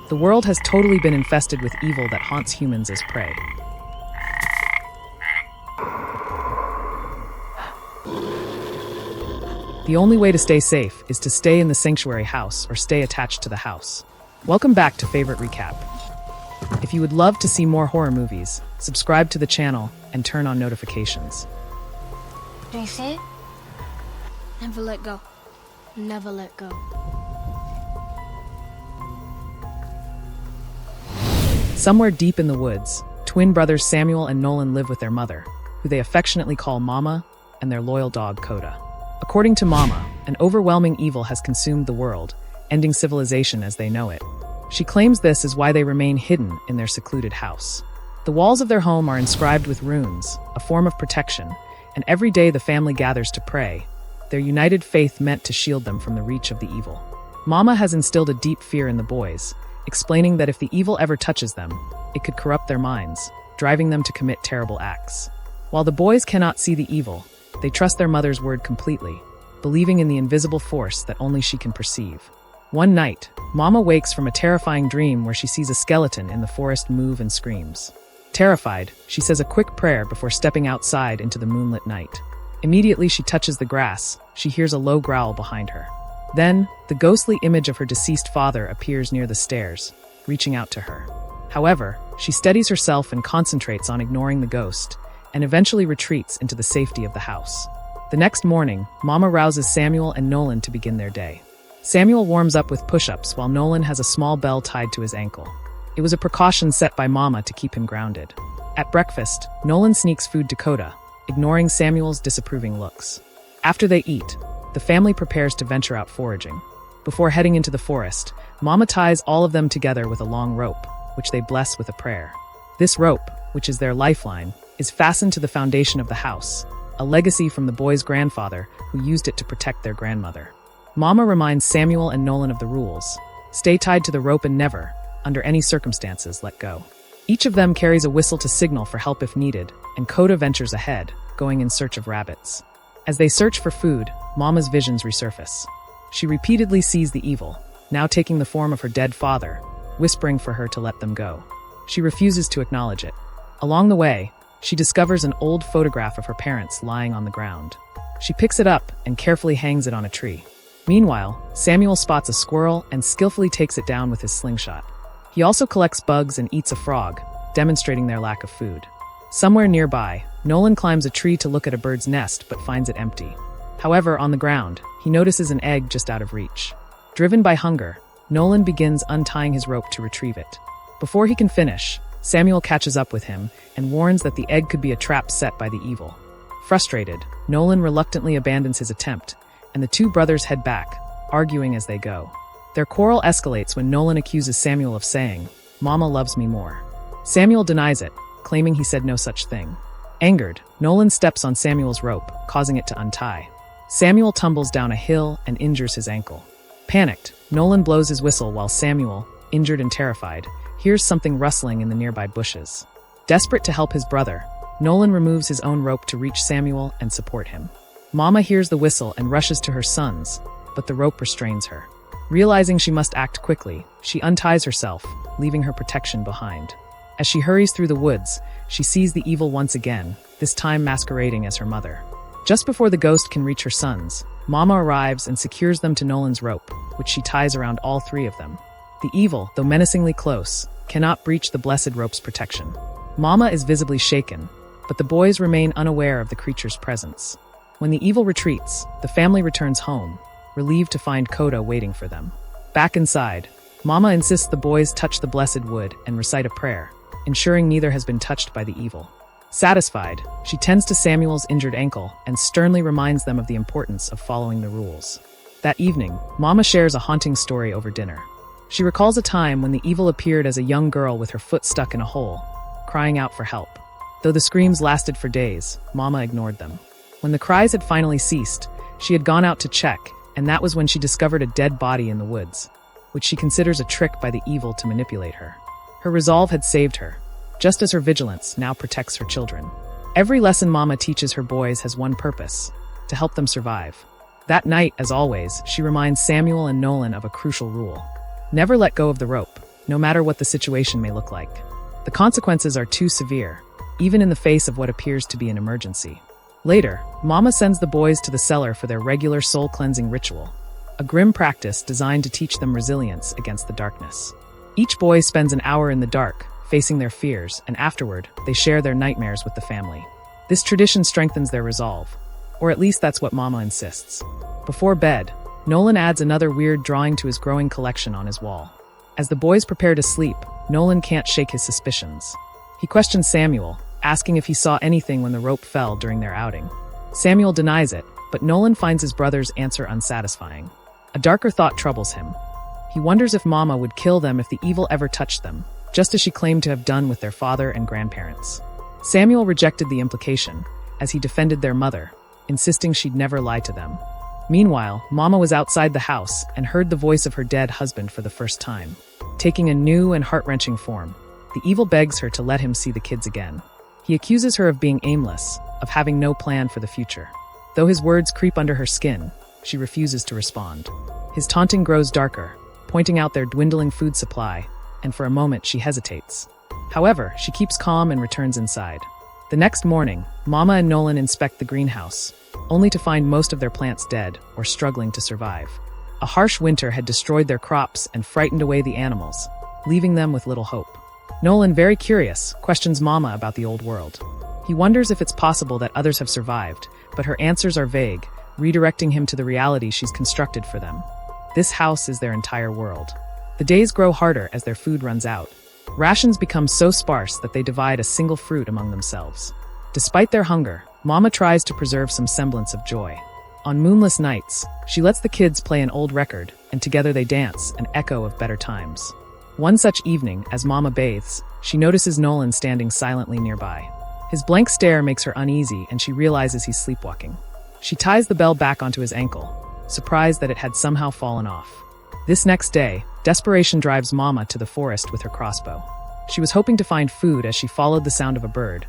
The world has totally been infested with evil that haunts humans as prey. The only way to stay safe is to stay in the sanctuary house or stay attached to the house. Welcome back to Favorite Recap. If you would love to see more horror movies, subscribe to the channel and turn on notifications. Do you see it? Never let go. Never let go. Somewhere deep in the woods, twin brothers Samuel and Nolan live with their mother, who they affectionately call Mama, and their loyal dog Coda. According to Mama, an overwhelming evil has consumed the world, ending civilization as they know it. She claims this is why they remain hidden in their secluded house. The walls of their home are inscribed with runes, a form of protection, and every day the family gathers to pray, their united faith meant to shield them from the reach of the evil. Mama has instilled a deep fear in the boys, explaining that if the evil ever touches them, it could corrupt their minds, driving them to commit terrible acts. While the boys cannot see the evil, they trust their mother's word completely, believing in the invisible force that only she can perceive. One night, Mama wakes from a terrifying dream where she sees a skeleton in the forest move and screams. Terrified, she says a quick prayer before stepping outside into the moonlit night. Immediately she touches the grass, she hears a low growl behind her. Then, the ghostly image of her deceased father appears near the stairs, reaching out to her. However, she steadies herself and concentrates on ignoring the ghost, and eventually retreats into the safety of the house. The next morning, Mama rouses Samuel and Nolan to begin their day. Samuel warms up with push-ups while Nolan has a small bell tied to his ankle. It was a precaution set by Mama to keep him grounded. At breakfast, Nolan sneaks food to Coda, ignoring Samuel's disapproving looks. After they eat, the family prepares to venture out foraging. Before heading into the forest, Mama ties all of them together with a long rope, which they bless with a prayer. This rope, which is their lifeline, is fastened to the foundation of the house, a legacy from the boys' grandfather who used it to protect their grandmother. Mama reminds Samuel and Nolan of the rules. Stay tied to the rope and never, under any circumstances, let go. Each of them carries a whistle to signal for help if needed, and Coda ventures ahead, going in search of rabbits. As they search for food, Mama's visions resurface. She repeatedly sees the evil, now taking the form of her dead father, whispering for her to let them go. She refuses to acknowledge it. Along the way, she discovers an old photograph of her parents lying on the ground. She picks it up and carefully hangs it on a tree. Meanwhile, Samuel spots a squirrel and skillfully takes it down with his slingshot. He also collects bugs and eats a frog, demonstrating their lack of food. Somewhere nearby, Nolan climbs a tree to look at a bird's nest but finds it empty. However, on the ground, he notices an egg just out of reach. Driven by hunger, Nolan begins untying his rope to retrieve it. Before he can finish, Samuel catches up with him and warns that the egg could be a trap set by the evil. Frustrated, Nolan reluctantly abandons his attempt, and the two brothers head back, arguing as they go. Their quarrel escalates when Nolan accuses Samuel of saying, "Mama loves me more." Samuel denies it, claiming he said no such thing. Angered, Nolan steps on Samuel's rope, causing it to untie. Samuel tumbles down a hill and injures his ankle. Panicked, Nolan blows his whistle while Samuel, injured and terrified, hears something rustling in the nearby bushes. Desperate to help his brother, Nolan removes his own rope to reach Samuel and support him. Mama hears the whistle and rushes to her sons, but the rope restrains her. Realizing she must act quickly, she unties herself, leaving her protection behind. As she hurries through the woods, she sees the evil once again, this time masquerading as her mother. Just before the ghost can reach her sons, Mama arrives and secures them to Nolan's rope, which she ties around all three of them. The evil, though menacingly close, cannot breach the blessed rope's protection. Mama is visibly shaken, but the boys remain unaware of the creature's presence. When the evil retreats, the family returns home, relieved to find Coda waiting for them. Back inside, Mama insists the boys touch the blessed wood and recite a prayer, ensuring neither has been touched by the evil. Satisfied, she tends to Samuel's injured ankle and sternly reminds them of the importance of following the rules. That evening, Mama shares a haunting story over dinner. She recalls a time when the evil appeared as a young girl with her foot stuck in a hole, crying out for help. Though the screams lasted for days, Mama ignored them. When the cries had finally ceased, she had gone out to check, and that was when she discovered a dead body in the woods, which she considers a trick by the evil to manipulate her. Her resolve had saved her, just as her vigilance now protects her children. Every lesson Mama teaches her boys has one purpose: to help them survive. That night, as always, she reminds Samuel and Nolan of a crucial rule. Never let go of the rope, no matter what the situation may look like. The consequences are too severe, even in the face of what appears to be an emergency. Later, Mama sends the boys to the cellar for their regular soul-cleansing ritual, a grim practice designed to teach them resilience against the darkness. Each boy spends an hour in the dark, facing their fears, and afterward, they share their nightmares with the family. This tradition strengthens their resolve, or at least that's what Mama insists. Before bed, Nolan adds another weird drawing to his growing collection on his wall. As the boys prepare to sleep, Nolan can't shake his suspicions. He questions Samuel, asking if he saw anything when the rope fell during their outing. Samuel denies it, but Nolan finds his brother's answer unsatisfying. A darker thought troubles him. He wonders if Mama would kill them if the evil ever touched them, just as she claimed to have done with their father and grandparents. Samuel rejected the implication, as he defended their mother, insisting she'd never lie to them. Meanwhile, Mama was outside the house and heard the voice of her dead husband for the first time. Taking a new and heart-wrenching form, the evil begs her to let him see the kids again. He accuses her of being aimless, of having no plan for the future. Though his words creep under her skin, she refuses to respond. His taunting grows darker, pointing out their dwindling food supply, and for a moment she hesitates. However, she keeps calm and returns inside. The next morning, Mama and Nolan inspect the greenhouse, only to find most of their plants dead or struggling to survive. A harsh winter had destroyed their crops and frightened away the animals, leaving them with little hope. Nolan, very curious, questions Mama about the old world. He wonders if it's possible that others have survived, but her answers are vague, redirecting him to the reality she's constructed for them. This house is their entire world. The days grow harder as their food runs out. Rations become so sparse that they divide a single fruit among themselves. Despite their hunger, Mama tries to preserve some semblance of joy. On moonless nights, she lets the kids play an old record, and together they dance, an echo of better times. One such evening, as Mama bathes, she notices Nolan standing silently nearby. His blank stare makes her uneasy, and she realizes he's sleepwalking. She ties the bell back onto his ankle, surprised that it had somehow fallen off. This next day, desperation drives Mama to the forest with her crossbow. She was hoping to find food as she followed the sound of a bird,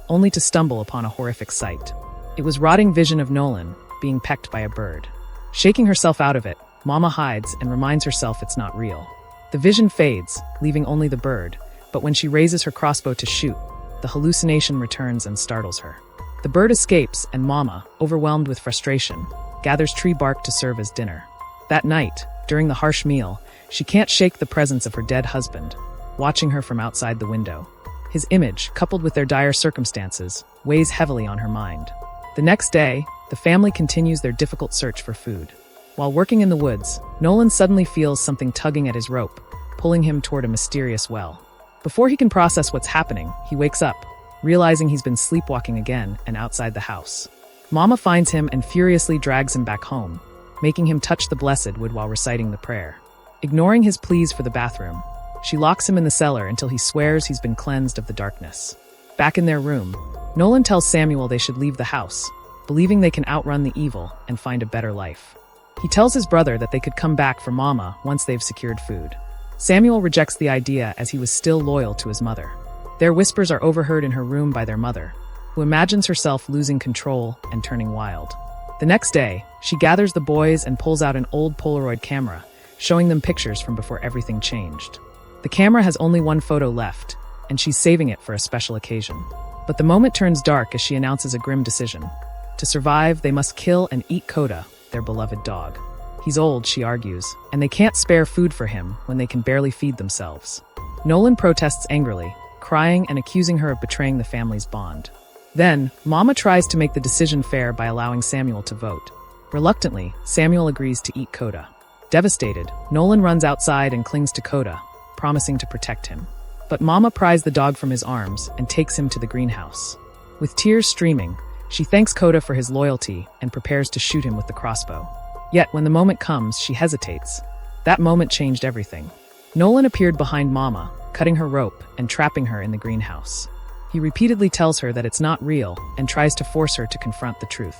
only to stumble upon a horrific sight. It was rotting vision of Nolan, being pecked by a bird. Shaking herself out of it, Mama hides and reminds herself it's not real. The vision fades, leaving only the bird, but when she raises her crossbow to shoot, the hallucination returns and startles her. The bird escapes, and Mama, overwhelmed with frustration, gathers tree bark to serve as dinner. That night, during the harsh meal, she can't shake the presence of her dead husband, watching her from outside the window. His image, coupled with their dire circumstances, weighs heavily on her mind. The next day, the family continues their difficult search for food. While working in the woods, Nolan suddenly feels something tugging at his rope, pulling him toward a mysterious well. Before he can process what's happening, he wakes up, realizing he's been sleepwalking again and outside the house. Mama finds him and furiously drags him back home, making him touch the blessed wood while reciting the prayer. Ignoring his pleas for the bathroom, she locks him in the cellar until he swears he's been cleansed of the darkness. Back in their room, Nolan tells Samuel they should leave the house, believing they can outrun the evil and find a better life. He tells his brother that they could come back for Mama once they've secured food. Samuel rejects the idea as he was still loyal to his mother. Their whispers are overheard in her room by their mother, who imagines herself losing control and turning wild. The next day, she gathers the boys and pulls out an old Polaroid camera, showing them pictures from before everything changed. The camera has only one photo left, and she's saving it for a special occasion. But the moment turns dark as she announces a grim decision. To survive, they must kill and eat Coda, their beloved dog. He's old, she argues, and they can't spare food for him when they can barely feed themselves. Nolan protests angrily, crying and accusing her of betraying the family's bond. Then, Mama tries to make the decision fair by allowing Samuel to vote. Reluctantly, Samuel agrees to eat Coda. Devastated, Nolan runs outside and clings to Coda, promising to protect him. But Mama pries the dog from his arms and takes him to the greenhouse. With tears streaming, she thanks Coda for his loyalty and prepares to shoot him with the crossbow. Yet, when the moment comes, she hesitates. That moment changed everything. Nolan appeared behind Mama, cutting her rope and trapping her in the greenhouse. He repeatedly tells her that it's not real and tries to force her to confront the truth.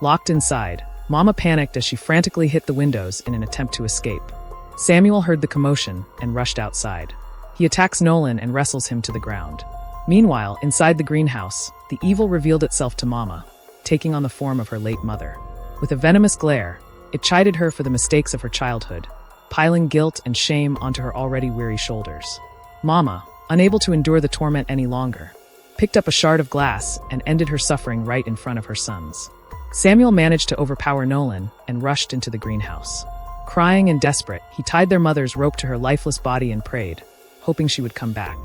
Locked inside, Mama panicked as she frantically hit the windows in an attempt to escape. Samuel heard the commotion and rushed outside. He attacks Nolan and wrestles him to the ground. Meanwhile, inside the greenhouse, the evil revealed itself to Mama, taking on the form of her late mother. With a venomous glare, it chided her for the mistakes of her childhood, piling guilt and shame onto her already weary shoulders. Mama, unable to endure the torment any longer, picked up a shard of glass and ended her suffering right in front of her sons. Samuel managed to overpower Nolan and rushed into the greenhouse. Crying and desperate, he tied their mother's rope to her lifeless body and prayed, hoping she would come back.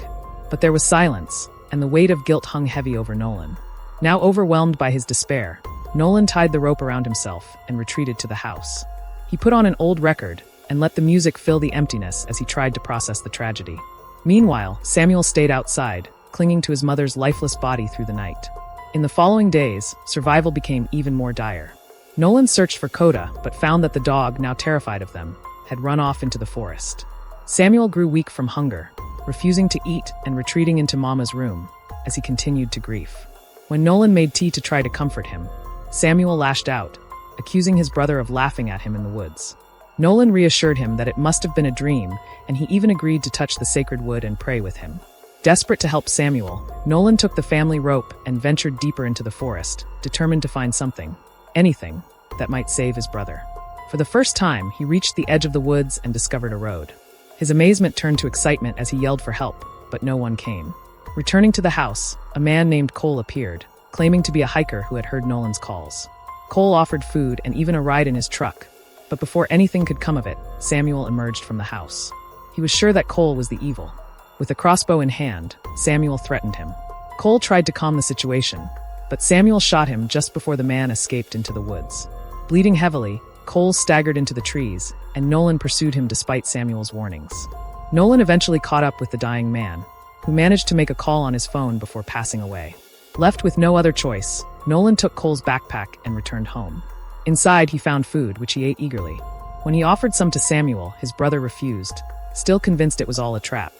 But there was silence, and the weight of guilt hung heavy over Nolan. Now overwhelmed by his despair, Nolan tied the rope around himself and retreated to the house. He put on an old record and let the music fill the emptiness as he tried to process the tragedy. Meanwhile, Samuel stayed outside, clinging to his mother's lifeless body through the night. In the following days, survival became even more dire. Nolan searched for Coda, but found that the dog, now terrified of them, had run off into the forest. Samuel grew weak from hunger, refusing to eat and retreating into Mama's room as he continued to grief. When Nolan made tea to try to comfort him, Samuel lashed out, accusing his brother of laughing at him in the woods. Nolan reassured him that it must have been a dream, and he even agreed to touch the sacred wood and pray with him. Desperate to help Samuel, Nolan took the family rope and ventured deeper into the forest, determined to find something, anything, that might save his brother. For the first time, he reached the edge of the woods and discovered a road. His amazement turned to excitement as he yelled for help, but no one came. Returning to the house, a man named Cole appeared, claiming to be a hiker who had heard Nolan's calls. Cole offered food and even a ride in his truck, but before anything could come of it, Samuel emerged from the house. He was sure that Cole was the evil. With a crossbow in hand, Samuel threatened him. Cole tried to calm the situation, but Samuel shot him just before the man escaped into the woods. Bleeding heavily, Cole staggered into the trees, and Nolan pursued him despite Samuel's warnings. Nolan eventually caught up with the dying man, who managed to make a call on his phone before passing away. Left with no other choice, Nolan took Cole's backpack and returned home. Inside, he found food, which he ate eagerly. When he offered some to Samuel, his brother refused, still convinced it was all a trap.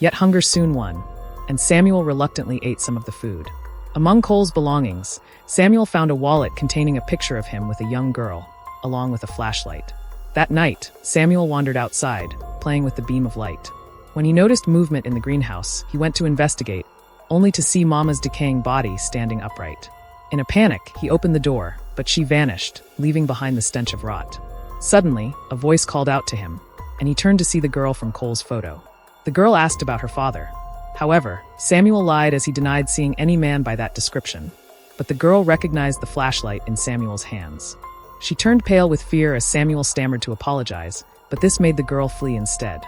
Yet hunger soon won, and Samuel reluctantly ate some of the food. Among Cole's belongings, Samuel found a wallet containing a picture of him with a young girl, along with a flashlight. That night, Samuel wandered outside, playing with the beam of light. When he noticed movement in the greenhouse, he went to investigate, only to see Mama's decaying body standing upright. In a panic, he opened the door, but she vanished, leaving behind the stench of rot. Suddenly, a voice called out to him, and he turned to see the girl from Cole's photo. The girl asked about her father. However, Samuel lied as he denied seeing any man by that description. But the girl recognized the flashlight in Samuel's hands. She turned pale with fear as Samuel stammered to apologize, but this made the girl flee instead.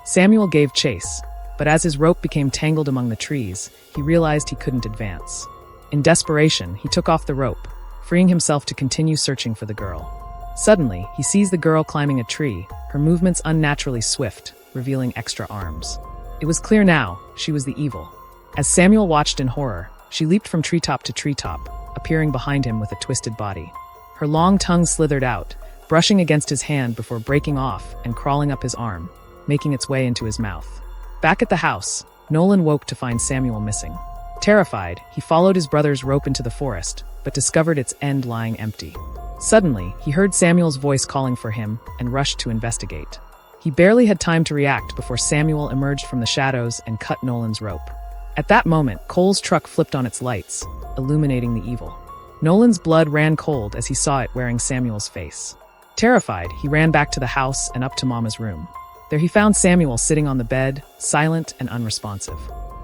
Samuel gave chase, but as his rope became tangled among the trees, he realized he couldn't advance. In desperation, he took off the rope, freeing himself to continue searching for the girl. Suddenly, he sees the girl climbing a tree, her movements unnaturally swift, revealing extra arms. It was clear now, she was the evil. As Samuel watched in horror, she leaped from treetop to treetop, appearing behind him with a twisted body. Her long tongue slithered out, brushing against his hand before breaking off and crawling up his arm, making its way into his mouth. Back at the house, Nolan woke to find Samuel missing. Terrified, he followed his brother's rope into the forest, but discovered its end lying empty. Suddenly, he heard Samuel's voice calling for him and rushed to investigate. He barely had time to react before Samuel emerged from the shadows and cut Nolan's rope. At that moment, Cole's truck flipped on its lights, illuminating the evil. Nolan's blood ran cold as he saw it wearing Samuel's face. Terrified, he ran back to the house and up to Mama's room. There he found Samuel sitting on the bed, silent and unresponsive.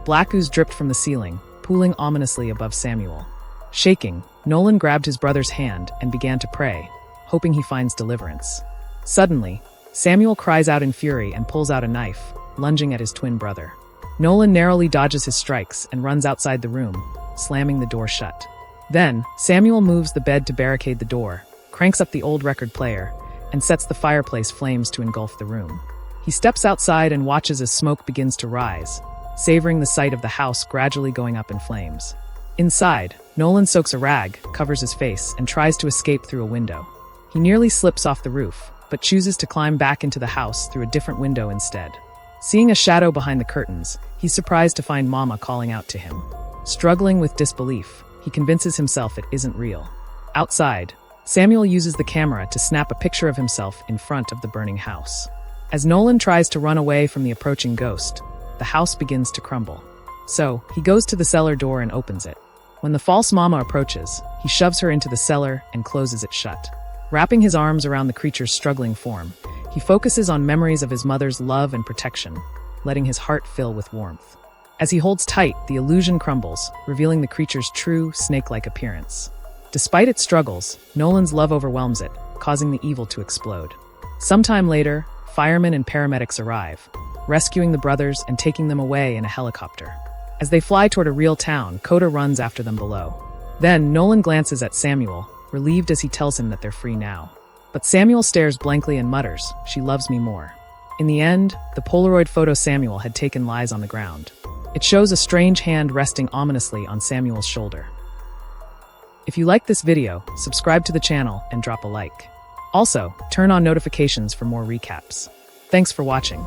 Black ooze dripped from the ceiling, pooling ominously above Samuel. Shaking, Nolan grabbed his brother's hand and began to pray, hoping he finds deliverance. Suddenly, Samuel cries out in fury and pulls out a knife, lunging at his twin brother. Nolan narrowly dodges his strikes and runs outside the room, slamming the door shut. Then, Samuel moves the bed to barricade the door, cranks up the old record player, and sets the fireplace flames to engulf the room. He steps outside and watches as smoke begins to rise, savoring the sight of the house gradually going up in flames. Inside, Nolan soaks a rag, covers his face, and tries to escape through a window. He nearly slips off the roof, but chooses to climb back into the house through a different window instead. Seeing a shadow behind the curtains, he's surprised to find Mama calling out to him. Struggling with disbelief, he convinces himself it isn't real. Outside, Samuel uses the camera to snap a picture of himself in front of the burning house. As Nolan tries to run away from the approaching ghost, the house begins to crumble. So, he goes to the cellar door and opens it. When the false Mama approaches, he shoves her into the cellar and closes it shut. Wrapping his arms around the creature's struggling form, He focuses on memories of his mother's love and protection, letting his heart fill with warmth. As he holds tight, the illusion crumbles, revealing the creature's true, snake-like appearance. Despite its struggles, Nolan's love overwhelms it, causing the evil to explode. Sometime later, firemen and paramedics arrive, rescuing the brothers and taking them away in a helicopter. As they fly toward a real town, Coda runs after them below. Then, Nolan glances at Samuel, relieved as he tells him that they're free now. But Samuel stares blankly and mutters, "She loves me more." In the end, the Polaroid photo Samuel had taken lies on the ground. It shows a strange hand resting ominously on Samuel's shoulder. If you liked this video, subscribe to the channel and drop a like. Also, turn on notifications for more recaps. Thanks for watching.